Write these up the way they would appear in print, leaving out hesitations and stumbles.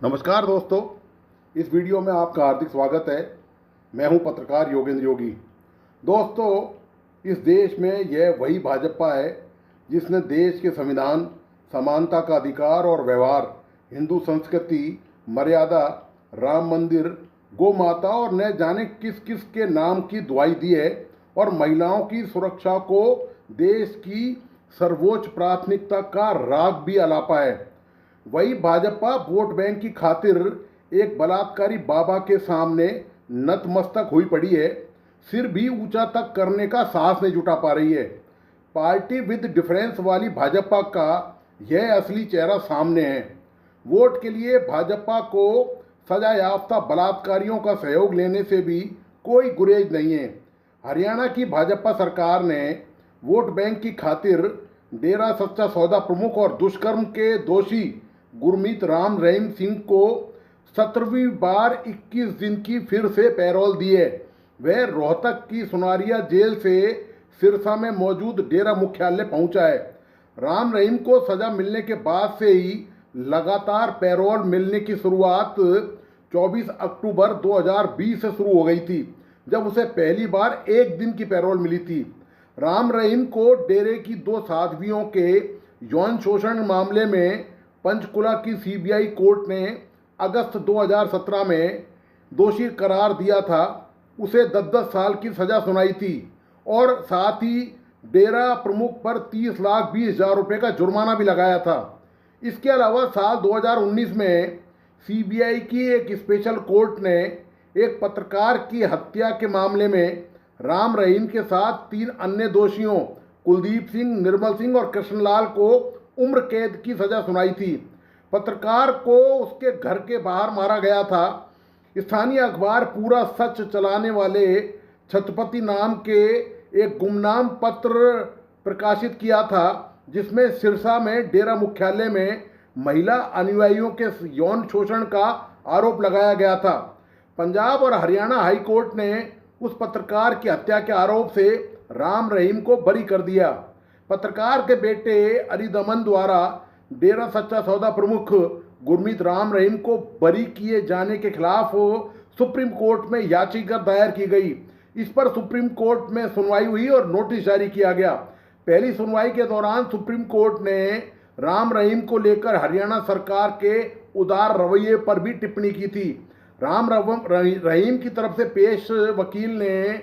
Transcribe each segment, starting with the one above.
नमस्कार दोस्तों, इस वीडियो में आपका हार्दिक स्वागत है। मैं हूं पत्रकार योगेंद्र योगी। दोस्तों, इस देश में यह वही भाजपा है जिसने देश के संविधान, समानता का अधिकार और व्यवहार, हिंदू संस्कृति, मर्यादा, राम मंदिर, गौ माता और न जाने किस किस के नाम की दुहाई दी है और महिलाओं की सुरक्षा को देश की सर्वोच्च प्राथमिकता का राग भी अलापा है। वही भाजपा वोट बैंक की खातिर एक बलात्कारी बाबा के सामने नतमस्तक हुई पड़ी है। सिर भी ऊंचा तक करने का साहस नहीं जुटा पा रही है। पार्टी विद डिफरेंस वाली भाजपा का यह असली चेहरा सामने है। वोट के लिए भाजपा को सजा याफ्ता बलात्कारियों का सहयोग लेने से भी कोई गुरेज नहीं है। हरियाणा की भाजपा सरकार ने वोट बैंक की खातिर डेरा सच्चा सौदा प्रमुख और दुष्कर्म के दोषी गुरमीत राम रहीम सिंह को 17वीं बार 21 दिन की फिर से पैरोल दी है। वह रोहतक की सुनारिया जेल से सिरसा में मौजूद डेरा मुख्यालय पहुंचा है। राम रहीम को सजा मिलने के बाद से ही लगातार पैरोल मिलने की शुरुआत 24 अक्टूबर 2020 से शुरू हो गई थी, जब उसे पहली बार एक दिन की पैरोल मिली थी। राम रहीम को डेरे की 2 साध्वियों के यौन शोषण मामले में पंचकुला की सीबीआई कोर्ट ने अगस्त 2017 में दोषी करार दिया था। उसे 10-10 साल की सजा सुनाई थी और साथ ही डेरा प्रमुख पर 30,20,000 रुपये का जुर्माना भी लगाया था। इसके अलावा साल 2019 में सीबीआई की एक स्पेशल कोर्ट ने एक पत्रकार की हत्या के मामले में राम रहीम के साथ 3 अन्य दोषियों कुलदीप सिंह, निर्मल सिंह और कृष्णलाल को उम्र कैद की सजा सुनाई थी। पत्रकार को उसके घर के बाहर मारा गया था। स्थानीय अखबार पूरा सच चलाने वाले छत्रपति नाम के एक गुमनाम पत्र प्रकाशित किया था, जिसमें सिरसा में डेरा मुख्यालय में महिला अनुयायियों के यौन शोषण का आरोप लगाया गया था। पंजाब और हरियाणा हाई कोर्ट ने उस पत्रकार की हत्या के आरोप से राम रहीम को बरी कर दिया। पत्रकार के बेटे अली दमन द्वारा डेरा सच्चा सौदा प्रमुख गुरमीत राम रहीम को बरी किए जाने के खिलाफ सुप्रीम कोर्ट में याचिका दायर की गई। इस पर सुप्रीम कोर्ट में सुनवाई हुई और नोटिस जारी किया गया। पहली सुनवाई के दौरान सुप्रीम कोर्ट ने राम रहीम को लेकर हरियाणा सरकार के उदार रवैये पर भी टिप्पणी की थी। राम रहीम की तरफ से पेश वकील ने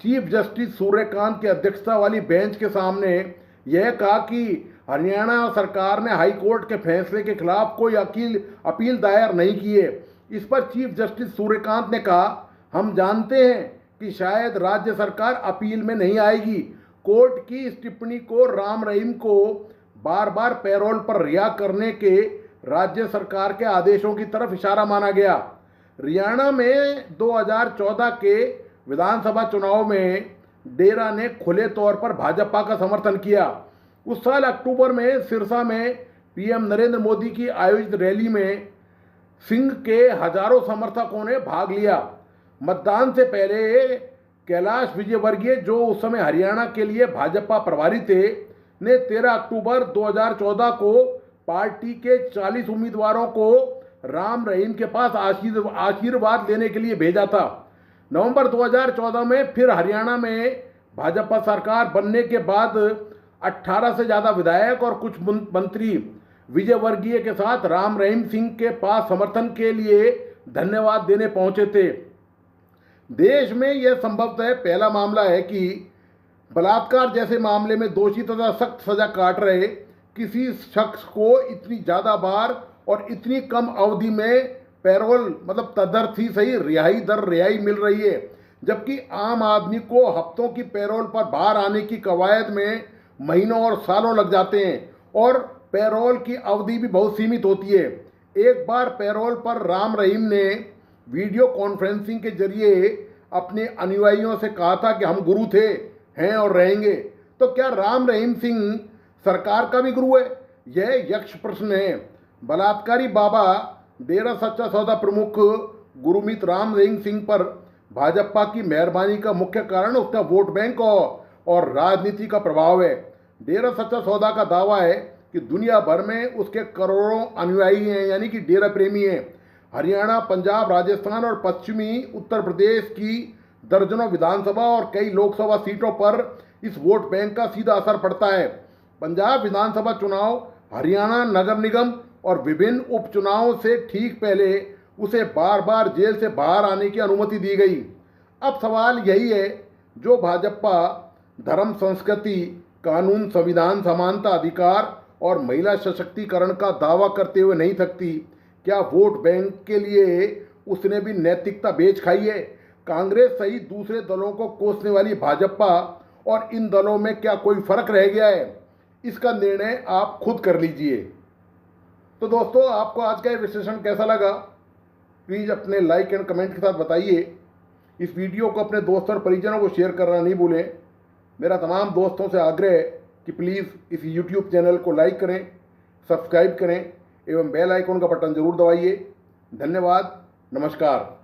चीफ जस्टिस सूर्यकांत की अध्यक्षता वाली बेंच के सामने यह कहा कि हरियाणा सरकार ने हाई कोर्ट के फैसले के खिलाफ कोई अपील दायर नहीं की है। इस पर चीफ जस्टिस सूर्यकांत ने कहा, हम जानते हैं कि शायद राज्य सरकार अपील में नहीं आएगी। कोर्ट की इस टिप्पणी को राम रहीम को बार बार पैरोल पर रिहा करने के राज्य सरकार के आदेशों की तरफ इशारा माना गया। हरियाणा में 2014 के विधानसभा चुनाव में डेरा ने खुले तौर पर भाजपा का समर्थन किया। उस साल अक्टूबर में सिरसा में पीएम नरेंद्र मोदी की आयोजित रैली में सिंह के हजारों समर्थकों ने भाग लिया। मतदान से पहले कैलाश विजयवर्गीय, जो उस समय हरियाणा के लिए भाजपा प्रभारी थे, ने 13 अक्टूबर 2014 को पार्टी के 40 उम्मीदवारों को राम रहीम के पास आशीर्वाद लेने के लिए भेजा था। नवंबर 2014 में फिर हरियाणा में भाजपा सरकार बनने के बाद 18 से ज़्यादा विधायक और कुछ मंत्री विजयवर्गीय के साथ राम रहीम सिंह के पास समर्थन के लिए धन्यवाद देने पहुंचे थे। देश में यह संभवतः पहला मामला है कि बलात्कार जैसे मामले में दोषी तथा सख्त सजा काट रहे किसी शख्स को इतनी ज़्यादा बार और इतनी कम अवधि में पैरोल तदर्थ ही सही रिहाई मिल रही है, जबकि आम आदमी को हफ्तों की पैरोल पर बाहर आने की कवायद में महीनों और सालों लग जाते हैं और पैरोल की अवधि भी बहुत सीमित होती है। एक बार पैरोल पर राम रहीम ने वीडियो कॉन्फ्रेंसिंग के जरिए अपने अनुयायियों से कहा था कि हम गुरु थे, हैं और रहेंगे। तो क्या राम रहीम सिंह सरकार का भी गुरु है? यह यक्ष प्रश्न है। बलात्कारी बाबा डेरा सच्चा सौदा प्रमुख गुरमीत राम रहीम सिंह पर भाजपा की मेहरबानी का मुख्य कारण उसका वोट बैंक और राजनीति का प्रभाव है। डेरा सच्चा सौदा का दावा है कि दुनिया भर में उसके करोड़ों अनुयायी हैं, यानी कि डेरा प्रेमी हैं। हरियाणा, पंजाब, राजस्थान और पश्चिमी उत्तर प्रदेश की दर्जनों विधानसभा और कई लोकसभा सीटों पर इस वोट बैंक का सीधा असर पड़ता है। पंजाब विधानसभा चुनाव, हरियाणा नगर निगम और विभिन्न उपचुनावों से ठीक पहले उसे बार बार जेल से बाहर आने की अनुमति दी गई। अब सवाल यही है, जो भाजपा धर्म, संस्कृति, कानून, संविधान, समानता, अधिकार और महिला सशक्तिकरण का दावा करते हुए नहीं थकती, क्या वोट बैंक के लिए उसने भी नैतिकता बेच खाई है? कांग्रेस सहित दूसरे दलों को कोसने वाली भाजपा और इन दलों में क्या कोई फर्क रह गया है? इसका निर्णय आप खुद कर लीजिए। तो दोस्तों, आपको आज का ये विश्लेषण कैसा लगा? प्लीज़ अपने लाइक एंड कमेंट के साथ बताइए। इस वीडियो को अपने दोस्तों और परिजनों को शेयर करना नहीं भूलें। मेरा तमाम दोस्तों से आग्रह है कि प्लीज़ इस YouTube चैनल को लाइक करें, सब्सक्राइब करें एवं बेल आइकन का बटन जरूर दबाइए। धन्यवाद, नमस्कार।